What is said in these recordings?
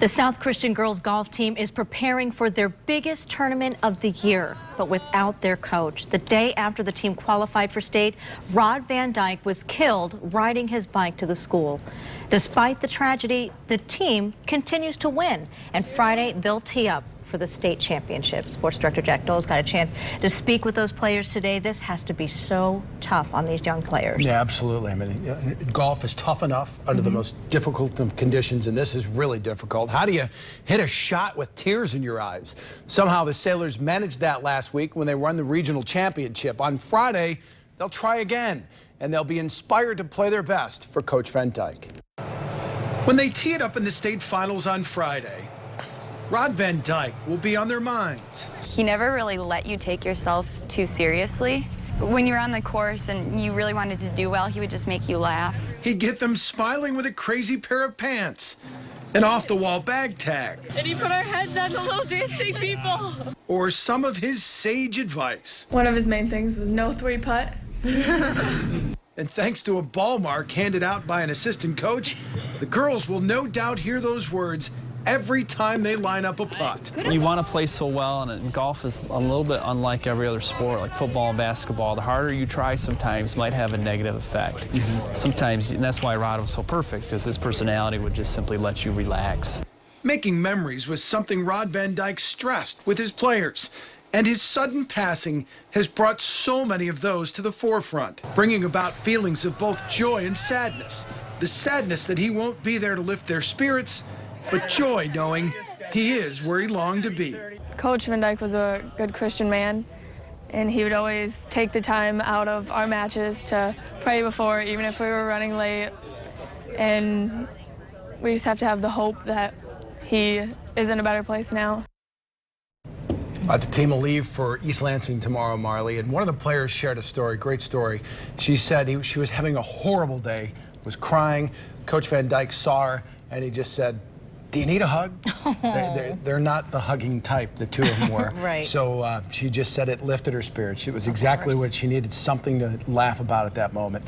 The South Christian girls golf team is preparing for their biggest tournament of the year, but without their coach. The day after the team qualified for state, Rod VanDyke was killed riding his bike to the school. Despite the tragedy, the team continues to win, and Friday they'll tee up for the state championship. Sports Director Jack Dole's got a chance to speak with those players today. This has to be so tough on these young players. Yeah, absolutely. I mean, golf is tough enough under the most difficult of conditions, and this is really difficult. How do you hit a shot with tears in your eyes? Somehow the Sailors managed that last week when they won the regional championship. On Friday, they'll try again, and they'll be inspired to play their best for Coach VanDyke. When they tee it up in the state finals on Friday, Rod VanDyke will be on their minds. He never really let you take yourself too seriously. When you were on the course and you really wanted to do well, he would just make you laugh. He'd get them smiling with a crazy pair of pants, an off-the-wall bag tag, and he put our heads on the little dancing people. or some of his sage advice. One of his main things was no three putt. And thanks to a ball mark handed out by an assistant coach, the girls will no doubt hear those words every time they line up a putt. You want to play so well, and golf is a little bit unlike every other sport, like football and basketball. The harder you try sometimes might have a negative effect. Sometimes, and that's why Rod was so perfect, because his personality would just simply let you relax. Making memories was something Rod VanDyke stressed with his players, and his sudden passing has brought so many of those to the forefront, bringing about feelings of both joy and sadness. The sadness that he won't be there to lift their spirits, but joy knowing he is where he longed to be. Coach VanDyke was a good Christian man, and he would always take the time out of our matches to pray before, even if we were running late. And we just have to have the hope that he is in a better place now. The team will leave for East Lansing tomorrow, Marley, and one of the players shared a story, great story. She said she was having a horrible day, was crying. Coach VanDyke saw her, and he just said, "Do you need a hug?" They're not the hugging type, the two of them were. Right. So she just said it lifted her spirits. It was exactly what she needed, something to laugh about at that moment.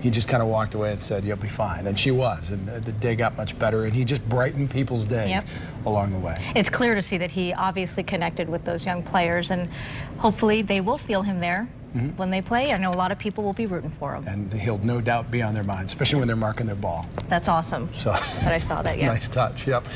He just kind of walked away and said, "You'll be fine." And she was, and the day got much better, and he just brightened people's days along the way. It's clear to see that he obviously connected with those young players, and hopefully they will feel him there when they play. I know a lot of people will be rooting for him. And he'll no doubt be on their minds, especially when they're marking their ball. That's awesome So that I saw that, yeah. Nice touch, yep.